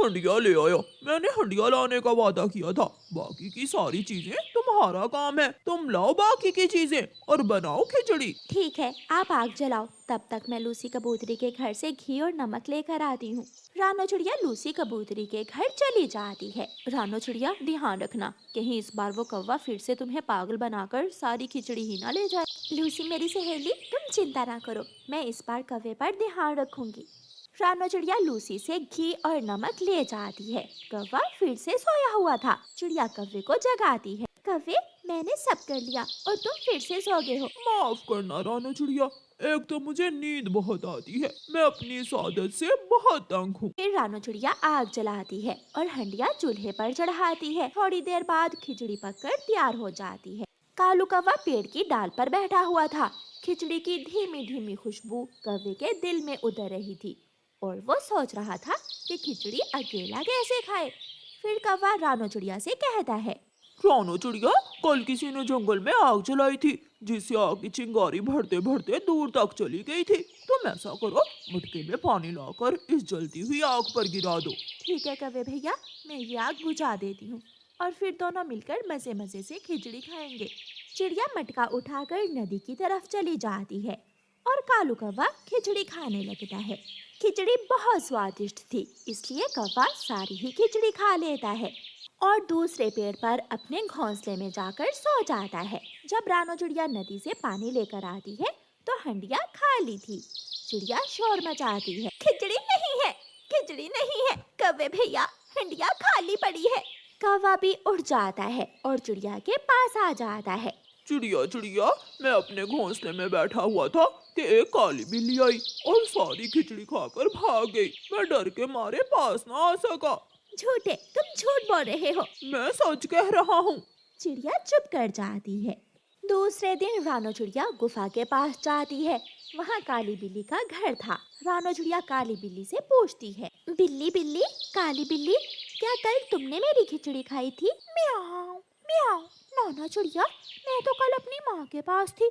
हंडिया ले आया। मैंने हंडिया लाने का वादा किया था। बाकी की सारी चीजें तुम्हारा काम है। तुम लाओ बाकी की चीजें और बनाओ खिचड़ी। ठीक है, आप आग जलाओ, तब तक मैं लूसी कबूतरी के घर से घी और नमक लेकर आती हूँ। रानो चिड़िया लूसी कबूतरी के घर चली जाती है। रानो चिड़िया, ध्यान रखना, कहीं इस बार वो कौवा फिर से तुम्हें पागल बनाकर सारी खिचड़ी ही ना ले जाए। लूसी मेरी सहेली, तुम चिंता ना करो, मैं इस बार कौवे पर ध्यान रखूंगी। रानो चिड़िया लूसी से घी और नमक ले जाती है। कौवा फिर से सोया हुआ था। चिड़िया कौवे को जगाती है। कौवे, मैंने सब कर लिया और तुम फिर से सो गए हो। माफ करना रानो चिड़िया, एक तो मुझे नींद बहुत आती है। मैं अपनी इस आदत से बहुत तंग हूँ। फिर रानो चिड़िया आग जलाती है और हंडिया चूल्हे पर चढ़ाती है। थोड़ी देर बाद खिचड़ी पककर तैयार हो जाती है। कालू कौवा पेड़ की डाल पर बैठा हुआ था। खिचड़ी की धीमी धीमी खुशबू कौवे के दिल में उतर रही थी और वो सोच रहा था कि खिचड़ी अकेला कैसे खाए। फिर कौवा रानो चिड़िया से कहता है, रानो चिड़िया, कल किसी ने जंगल में आग जलाई थी, जिससे आग की चिंगारी बढ़ते बढ़ते दूर तक चली गई थी। तुम ऐसा करो, मटके में पानी लाकर इस जलती हुई आग पर गिरा दो। ठीक है कौवे भैया, मैं ये आग बुझा देती हूँ और फिर दोनों मिलकर मजे मजे से खिचड़ी खाएंगे। चिड़िया मटका उठाकर नदी की तरफ चली जाती है और कालू कौवा खिचड़ी खाने लगता है। खिचड़ी बहुत स्वादिष्ट थी, इसलिए कौवा सारी ही खिचड़ी खा लेता है और दूसरे पेड़ पर अपने घोंसले में जाकर सो जाता है। जब रानो चिड़िया नदी से पानी लेकर आती है तो हंडिया खाली थी। चिड़िया शोर मचाती है, खिचड़ी नहीं है, खिचड़ी नहीं है कौवे भैया, हंडिया खाली पड़ी है। कौवा भी उठ जाता है और चिड़िया के पास आ जाता है। चिड़िया चिड़िया, मैं अपने घोंसले में बैठा हुआ था कि एक काली बिल्ली आई और सारी खिचड़ी खाकर भाग गई। मैं डर के मारे पास ना आ सका। झूठे, तुम झूठ बोल रहे हो। मैं सच कह रहा हूँ। चिड़िया चुप कर जाती है। दूसरे दिन रानो चिड़िया गुफा के पास जाती है। वहाँ काली बिल्ली का घर था। रानो चिड़िया काली बिल्ली से पूछती है, बिल्ली बिल्ली, काली बिल्ली, क्या कल तुमने मेरी खिचड़ी खाई थी? म्याऊं म्याऊं। नाना चिड़िया, मैं तो कल अपनी माँ के पास थी,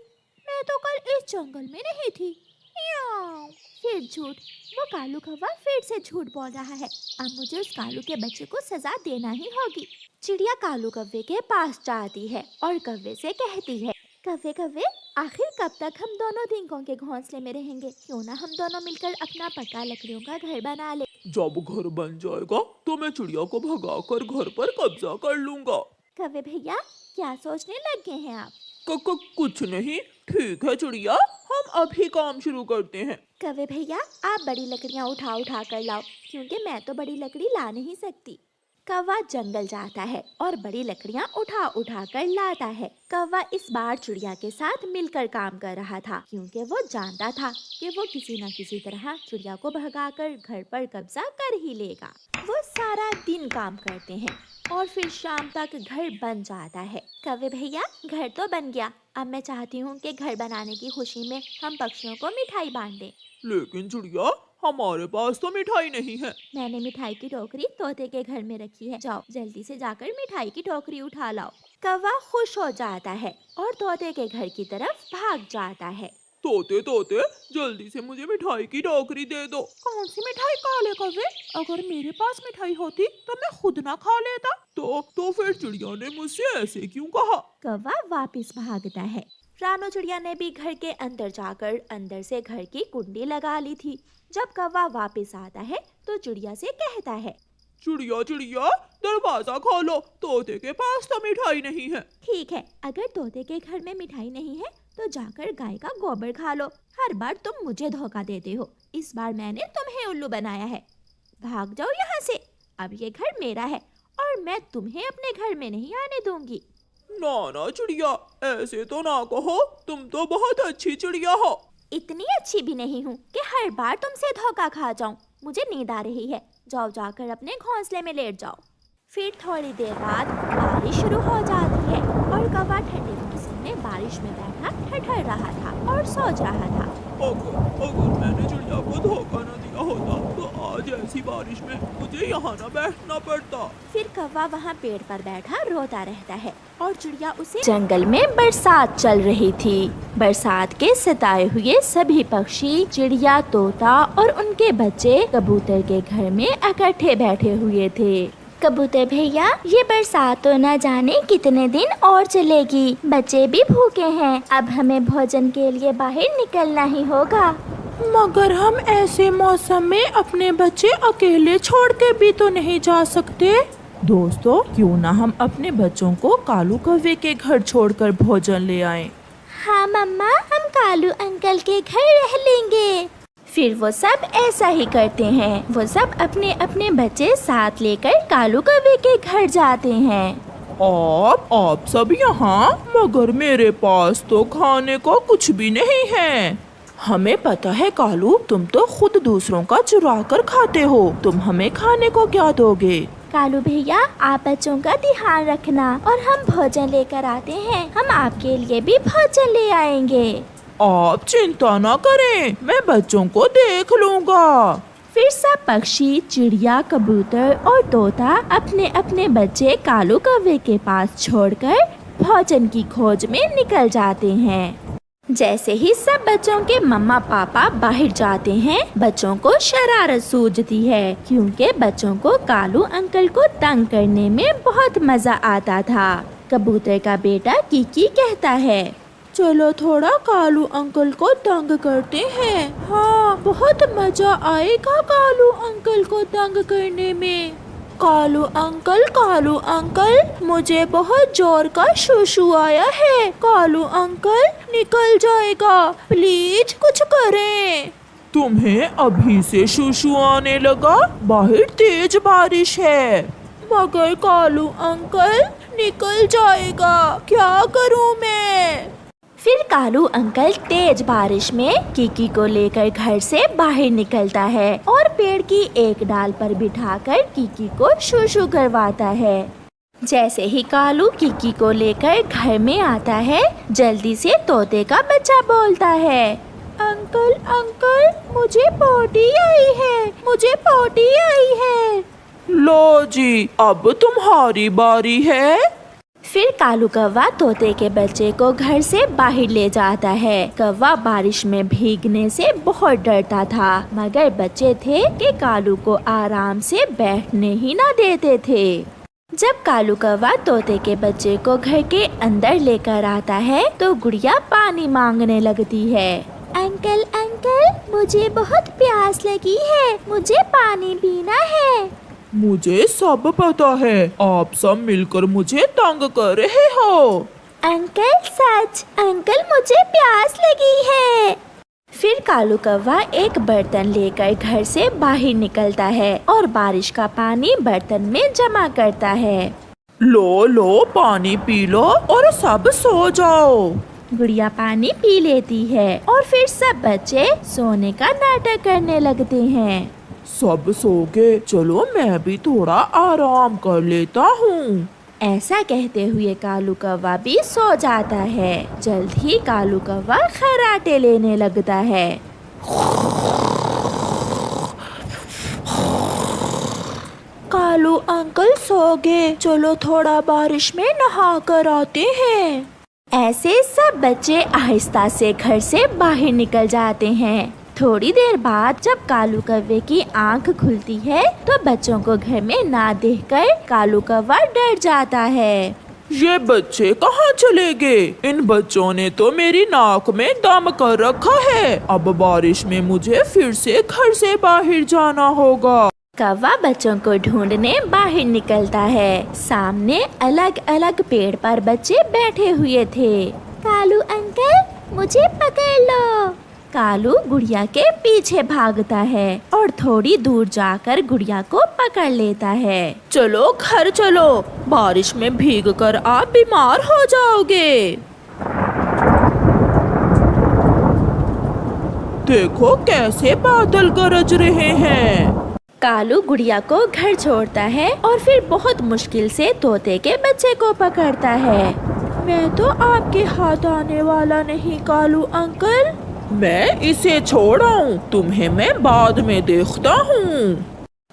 मैं तो कल इस जंगल में नहीं थी। म्याऊं। फिर झूठ, वो कालू कौवा फिर से झूठ बोल रहा है। अब मुझे उस कालू के बच्चे को सजा देना ही होगी। चिड़िया कालू कौवे के पास जाती है और कौवे से कहती है, कौवे कौवे, आखिर कब तक हम दोनों टिंकों के घोंसले में रहेंगे? क्यों ना हम दोनों मिलकर अपना पक्का लकड़ियों का घर बना ले। जब घर बन जाएगा तो मैं चिड़िया को भगाकर घर पर कब्जा कर लूंगा। कौवे भैया, क्या सोचने लग गए हैं आप? कुछ नहीं। ठीक है चिड़िया, हम अभी काम शुरू करते हैं। कौवे भैया, आप बड़ी लकड़ियाँ उठा उठा कर लाओ, क्योंकि मैं तो बड़ी लकड़ी ला नहीं सकती। कौवा जंगल जाता है और बड़ी लकड़ियाँ उठा उठा कर लाता है। कौवा इस बार चिड़िया के साथ मिलकर काम कर रहा था, क्योंकि वो जानता था कि वो किसी न किसी तरह चिड़िया को भगाकर घर पर कब्जा कर ही लेगा। वो सारा दिन काम करते हैं और फिर शाम तक घर बन जाता है। कौवे भैया, घर तो बन गया। अब मैं चाहती हूँ कि घर बनाने की खुशी में हम पक्षियों को मिठाई बांट दें। लेकिन चिड़िया, हमारे पास तो मिठाई नहीं है। मैंने मिठाई की टोकरी तोते के घर में रखी है, जाओ जल्दी से जाकर मिठाई की टोकरी उठा लाओ। कौवा खुश हो जाता है और तोते के घर की तरफ भाग जाता है। तोते तोते, जल्दी से मुझे मिठाई की टोकरी दे दो। कौन सी मिठाई काले कौवे? अगर मेरे पास मिठाई होती तो मैं खुद ना खा लेता। तो फिर चिड़िया ने मुझसे ऐसे क्यों कहा? कौवा वापस भागता है। रानो चिड़िया ने भी घर के अंदर जाकर अंदर से घर की कुंडी लगा ली थी। जब कौवा वापस आता है तो चिड़िया से कहता है, चिड़िया चिड़िया, दरवाजा खोलो, तोते के पास तो मिठाई नहीं है। ठीक है, अगर तोते के घर में मिठाई नहीं है तो जाकर गाय का गोबर खा लो। हर बार तुम मुझे धोखा देते हो, इस बार मैंने तुम्हें उल्लू बनाया है। भाग जाओ यहाँ से, अब ये घर मेरा है और मैं तुम्हें अपने घर में नहीं आने दूंगी। ना चिड़िया, ऐसे तो ना कहो, तुम तो बहुत अच्छी चिड़िया हो। इतनी अच्छी भी नहीं हूँ कि हर बार तुमसे धोखा खा जाऊं। मुझे नींद आ रही है, जाओ जाकर अपने घोंसले में लेट जाओ। फिर थोड़ी देर बाद बारिश शुरू हो जाती है और कौवा ठंडे मौसम में बारिश में बैठा ठठर रहा था और सोच रहा था, अगर मैंने चिड़िया को धोखा न दिया होता तो आज ऐसी बारिश में मुझे यहाँ न बैठना पड़ता। फिर कौवा वहाँ पेड़ पर बैठा रोता रहता है और चिड़िया उसे जंगल में बरसात चल रही थी। बरसात के सताए हुए सभी पक्षी, चिड़िया, तोता और उनके बच्चे कबूतर के घर में इकट्ठे बैठे हुए थे। कबूतर भैया, ये बरसात तो न जाने कितने दिन और चलेगी। बच्चे भी भूखे हैं, अब हमें भोजन के लिए बाहर निकलना ही होगा। मगर हम ऐसे मौसम में अपने बच्चे अकेले छोड़ के भी तो नहीं जा सकते। दोस्तों, क्यों ना हम अपने बच्चों को कालू कौवे के घर छोड़कर भोजन ले आएं। हाँ मम्मा, हम कालू अंकल के घर रह लेंगे। फिर वो सब ऐसा ही करते हैं। वो सब अपने अपने बच्चे साथ लेकर कालू कौवे के घर जाते हैं। आप सब यहाँ, मगर मेरे पास तो खाने को कुछ भी नहीं है। हमें पता है कालू, तुम तो खुद दूसरों का चुरा कर खाते हो। तुम हमें खाने को क्या दोगे? कालू भैया, आप बच्चों का ध्यान रखना और हम भोजन लेकर आते हैं। हम आपके लिए भी भोजन ले आएंगे। आप चिंता न करें, मैं बच्चों को देख लूँगा। फिर सब पक्षी, चिड़िया, कबूतर और तोता अपने अपने बच्चे कालू कौवे के पास छोड़कर भोजन की खोज में निकल जाते हैं। जैसे ही सब बच्चों के मम्मा पापा बाहर जाते हैं, बच्चों को शरारत सूझती है, क्योंकि बच्चों को कालू अंकल को तंग करने में बहुत मजा आता था। कबूतर का बेटा कीकी कहता है, चलो थोड़ा कालू अंकल को तंग करते हैं। हाँ, बहुत मजा आएगा कालू अंकल को तंग करने में। कालू अंकल, मुझे बहुत जोर का शूशू आया है। कालू अंकल, निकल जाएगा, प्लीज कुछ करें। तुम्हें अभी से शूशू आने लगा? बाहर तेज बारिश है। मगर कालू अंकल, निकल जाएगा, क्या करूं मैं? फिर कालू अंकल तेज बारिश में कीकी को लेकर घर से बाहर निकलता है और पेड़ की एक डाल पर बिठाकर कीकी को शूशू करवाता है। जैसे ही कालू कीकी को लेकर घर में आता है, जल्दी से तोते का बच्चा बोलता है, अंकल, मुझे पोटी आई है। लो जी, अब तुम्हारी बारी है। फिर कालू कौवा तोते के बच्चे को घर से बाहर ले जाता है। कौवा बारिश में भीगने से बहुत डरता था, मगर बच्चे थे कि कालू को आराम से बैठने ही ना देते थे। जब कालू कौवा तोते के बच्चे को घर के अंदर लेकर आता है, तो गुड़िया पानी मांगने लगती है। अंकल, मुझे बहुत प्यास लगी है, मुझे पानी पीना है। मुझे सब पता है, आप सब मिलकर मुझे तंग कर रहे हो। अंकल, सच, अंकल मुझे प्यास लगी है। फिर कालू कौवा एक बर्तन लेकर घर से बाहर निकलता है और बारिश का पानी बर्तन में जमा करता है। लो पानी पी लो और सब सो जाओ। गुड़िया पानी पी लेती है और फिर सब बच्चे सोने का नाटक करने लगते हैं। सब सो गए, चलो मैं भी थोड़ा आराम कर लेता हूँ। ऐसा कहते हुए कालू कौवा भी सो जाता है। जल्द ही कालू कौवा खर्राटे लेने लगता है। कालू अंकल सो गए, चलो थोड़ा बारिश में नहा कर आते हैं। ऐसे सब बच्चे आहिस्ता से घर से बाहर निकल जाते हैं। थोड़ी देर बाद जब कालू कौवे की आंख खुलती है, तो बच्चों को घर में ना देखकर कालू कौवा डर जाता है। ये बच्चे कहाँ चले गए? इन बच्चों ने तो मेरी नाक में दम कर रखा है। अब बारिश में मुझे फिर से घर से बाहर जाना होगा। कौवा बच्चों को ढूंढने बाहर निकलता है। सामने अलग अलग पेड़ पर बच्चे बैठे हुए थे। कालू अंकल, मुझे पकड़ लो। कालू गुड़िया के पीछे भागता है और थोड़ी दूर जाकर गुड़िया को पकड़ लेता है। चलो घर चलो, बारिश में भीगकर आप बीमार हो जाओगे। देखो कैसे बादल गरज रहे हैं। कालू गुड़िया को घर छोड़ता है और फिर बहुत मुश्किल से तोते के बच्चे को पकड़ता है। मैं तो आपके हाथ आने वाला नहीं कालू अंकल। मैं इसे छोड़ आऊं, तुम्हें मैं बाद में देखता हूँ।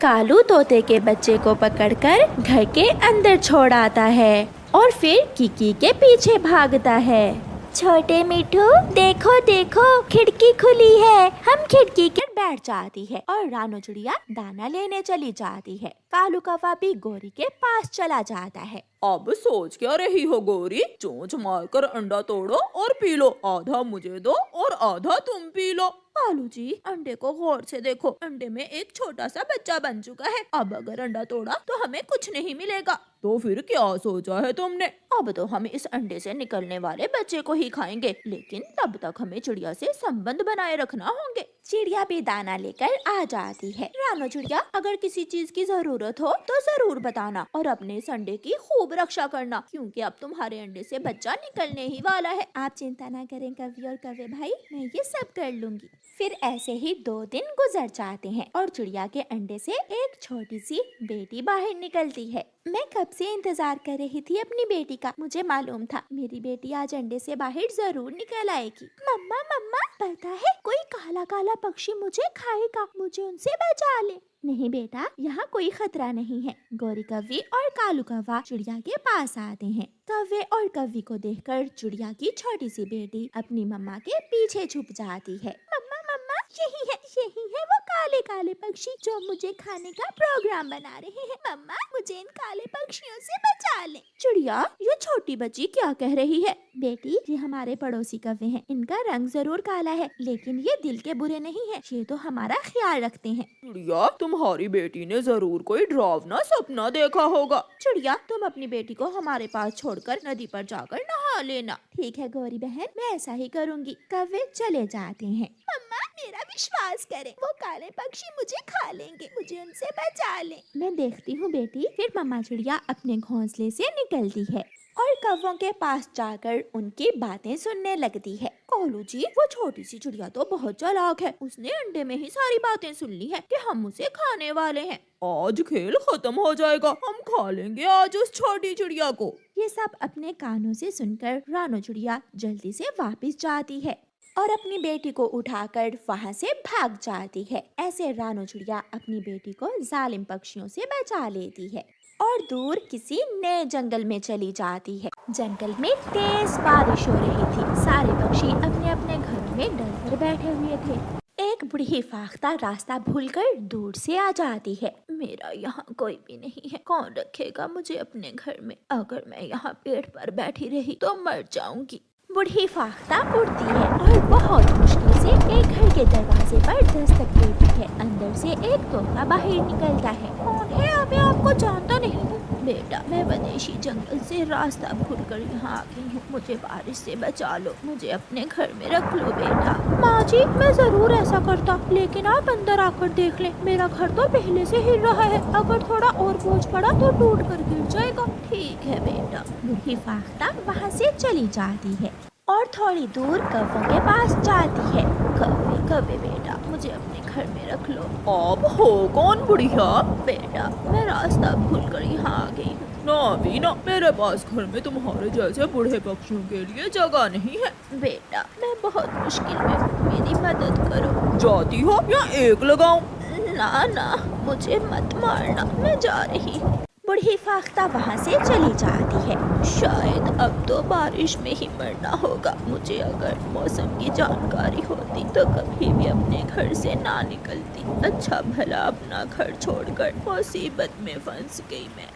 कालू तोते के बच्चे को पकड़कर घर के अंदर छोड़ आता है और फिर किकी के पीछे भागता है। छोटे मिठू, देखो देखो, खिड़की खुली है। हम खिड़की के बैठ जाती है और रानो चिड़िया दाना लेने चली जाती है। कालू कौवा भी गोरी के पास चला जाता है। अब सोच क्या रही हो गोरी? चोंच मारकर अंडा तोड़ो और पी लो। आधा मुझे दो और आधा तुम पी लो। कालू जी, अंडे को गौर से देखो। अंडे में एक छोटा सा बच्चा बन चुका है। अब अगर अंडा तोड़ा तो हमें कुछ नहीं मिलेगा। तो फिर क्या सोचा है तुमने? अब तो हम इस अंडे से निकलने वाले बच्चे को ही खाएंगे, लेकिन तब तक हमें चिड़िया से संबंध बनाए रखना होंगे। चिड़िया भी दाना लेकर आ जाती है। रानो चिड़िया, अगर किसी चीज की जरूरत हो तो जरूर बताना और अपने इस अंडे की खूब रक्षा करना, क्योंकि अब तुम्हारे अंडे से बच्चा निकलने ही वाला है। आप चिंता ना करें कवि और कव्वे भाई, मैं ये सब कर लूंगी। फिर ऐसे ही 2 दिन गुजर जाते हैं और चिड़िया के अंडे से एक छोटी सी बेटी बाहर निकलती है। मैं कब से इंतजार कर रही थी अपनी बेटी का। मुझे मालूम था मेरी बेटी आज अंडे से बाहर जरूर निकल आएगी। मम्मा मम्मा, पता है कोई काला काला पक्षी मुझे खाएगा, मुझे उनसे बचा ले। नहीं बेटा, यहाँ कोई खतरा नहीं है। गौरी कव्वी और कालू कौवा चिड़िया के पास आते हैं। कव्वे और कव्वी को देखकर चिड़िया की छोटी सी बेटी अपनी मम्मा के पीछे छुप जाती है। मम्मा मम्मा, यही है वो काले काले पक्षी जो मुझे खाने का प्रोग्राम बना रहे हैं। मम्मा, मुझे इन काले पक्षियों से बचा ले। चिड़िया, ये छोटी बच्ची क्या कह रही है? बेटी, ये हमारे पड़ोसी कव्वे हैं। इनका रंग जरूर काला है, लेकिन ये दिल के बुरे नहीं है। ये तो हमारा ख्याल रखते हैं। चिड़िया, तुम्हारी बेटी ने जरूर कोई डरावना सपना देखा होगा। चिड़िया, तुम अपनी बेटी को हमारे पास छोड़कर नदी पर जाकर नहा लेना। ठीक है गौरी बहन, मैं ऐसा ही करूँगी। कव्वे चले जाते हैं। मम्मा, मेरा विश्वास करें, वो काले पक्षी मुझे खा लेंगे, मुझे उनसे बचा ले। मैं देखती हूँ बेटी। फिर मम्मा चिड़िया अपने घोंसले से निकलती है और कौवों के पास जाकर उनकी बातें सुनने लगती है। कालू जी, वो छोटी सी चिड़िया तो बहुत चालाक है। उसने अंडे में ही सारी बातें सुन ली है कि हम उसे खाने वाले हैं। आज खेल खत्म हो जाएगा, हम खा लेंगे आज उस छोटी चिड़िया को। ये सब अपने कानों से सुनकर रानो चिड़िया जल्दी से वापस जाती है और अपनी बेटी को उठाकर वहाँ से भाग जाती है। ऐसे रानो चिड़िया अपनी बेटी को जालिम पक्षियों से बचा लेती है और दूर किसी नए जंगल में चली जाती है। जंगल में तेज बारिश हो रही थी। सारे पक्षी अपने अपने घरों में डर कर बैठे हुए थे। एक बूढ़ी फाख्ता रास्ता भूलकर दूर से आ जाती है। मेरा यहाँ कोई भी नहीं है, कौन रखेगा मुझे अपने घर में? अगर मैं यहाँ पेड़ पर बैठी रही तो मर जाऊंगी। बूढ़ी फाख्ता उड़ती है और बहुत मुश्किल से एक घर के दरवाजे पर दस्तक देती है। अंदर से एक तोता बाहर निकलता है। कौन है? मैं आपको जानता नहीं हूँ। बेटा, मैं विदेशी जंगल से रास्ता भूलकर यहाँ आ गई हूँ। मुझे बारिश से बचा लो, मुझे अपने घर में रख लो बेटा। माँ जी, मैं जरूर ऐसा करता, लेकिन आप अंदर आकर देख लें, मेरा घर तो पहले से हिल रहा है। अगर थोड़ा और बोझ पड़ा तो टूट कर गिर जाएगा। ठीक है बेटा। बूढ़ी फाख्ता वहाँ से चली जाती है और थोड़ी दूर कौवों के पास जाती है। कव्वे कव्वे बेटा, मुझे अपने घर में रख लो। आप हो कौन बुढ़िया? बेटा, मैं रास्ता भूलकर यहाँ आ गई हूँ। ना भी ना, मेरे पास घर में तुम्हारे जैसे बूढ़े पक्षियों के लिए जगह नहीं है। बेटा, मैं बहुत मुश्किल में हूँ, मेरी मदद करो। जाती हो या एक लगाऊं? ना ना, मुझे मत मारना, मैं जा रही हूँ। बूढ़ी फाख्ता वहाँ से चली जाती है। शायद अब तो बारिश में ही मरना होगा। मुझे अगर मौसम की जानकारी होती तो कभी भी अपने घर से ना निकलती। अच्छा भला अपना घर छोड़कर मुसीबत में फंस गई मैं।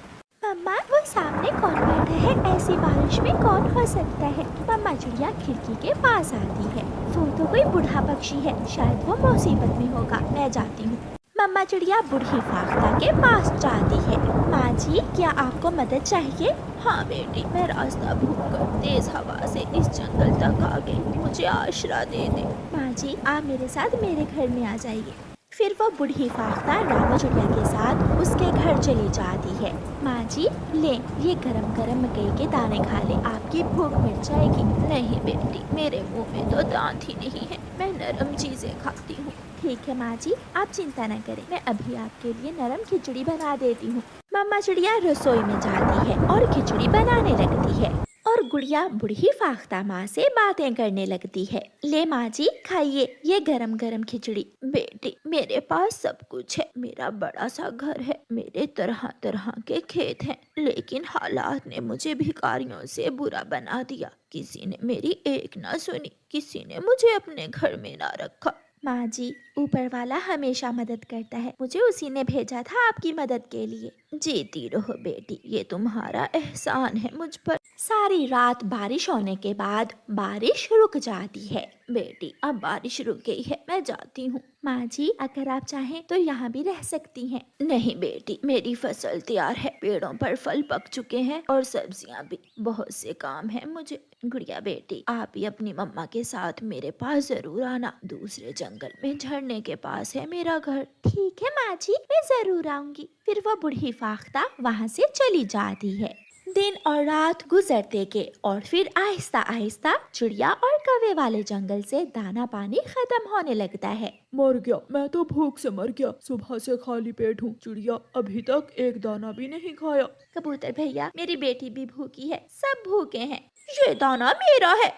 मम्मा, वो सामने कौन बैठा है? ऐसी बारिश में कौन हो सकता है? मम्मा चिड़िया खिड़की के पास आती है। वो तो कोई बूढ़ा पक्षी है, शायद वो मुसीबत में होगा। मैं जाती हूँ। मम्मा चिड़िया बूढ़ी फाख्ता के पास जाती है। माँ जी, क्या आपको मदद चाहिए? हाँ बेटी, मैं रास्ता भूलकर तेज हवा से इस जंगल तक आ गई, मुझे आश्रय दे दे। माँ जी, आप मेरे साथ मेरे घर में आ जाइए। फिर वो बूढ़ी फाख्ता रानो चिड़िया के साथ उसके घर चली जाती है। माँ जी, ले ये गरम गरम मकई के दाने खा ले, आपकी भूख मिट जाएगी। नहीं बेटी, मेरे मुंह में तो दांत ही नहीं है, मैं नरम चीजें खाती हूँ। ठीक है माँ जी, आप चिंता न करें, मैं अभी आपके लिए नरम खिचड़ी बना देती हूँ। मम्मा चिड़िया रसोई में जाती है और खिचड़ी बनाने लगती है और गुड़िया बूढ़ी फाख्ता माँ से बातें करने लगती है। ले माँ जी, खाइए ये गरम गरम खिचड़ी। बेटी, मेरे पास सब कुछ है, मेरा बड़ा सा घर है, मेरे तरह तरह के खेत हैं, लेकिन हालात ने मुझे भिखारियों से बुरा बना दिया। किसी ने मेरी एक ना सुनी, किसी ने मुझे अपने घर में ना रखा। माँ जी, ऊपर वाला हमेशा मदद करता है, मुझे उसी ने भेजा था आपकी मदद के लिए। जीती रहो बेटी, ये तुम्हारा एहसान है मुझ पर। सारी रात बारिश होने के बाद बारिश रुक जाती है। बेटी, अब बारिश रुक गई है, मैं जाती हूँ। माँ जी, अगर आप चाहें तो यहाँ भी रह सकती हैं। नहीं बेटी, मेरी फसल तैयार है, पेड़ों पर फल पक चुके हैं और सब्जियाँ भी। बहुत से काम है मुझे। गुड़िया बेटी, आप ही अपनी मम्मा के साथ मेरे पास जरूर आना। दूसरे जंगल में झरने के पास है मेरा घर। ठीक है माँ जी, मैं जरूर आऊंगी। फिर वो बूढ़ी फाख्ता वहाँ से चली जाती है। दिन और रात गुजरते के और फिर आहिस्ता आहिस्ता चिड़िया और कौवे वाले जंगल से दाना पानी खत्म होने लगता है। मर गया, मैं तो भूख से मर गया। सुबह से खाली पेट हूँ। चिड़िया अभी तक एक दाना भी नहीं खाया। कबूतर भैया, मेरी बेटी भी भूखी है, सब भूखे हैं। ये दाना मेरा है।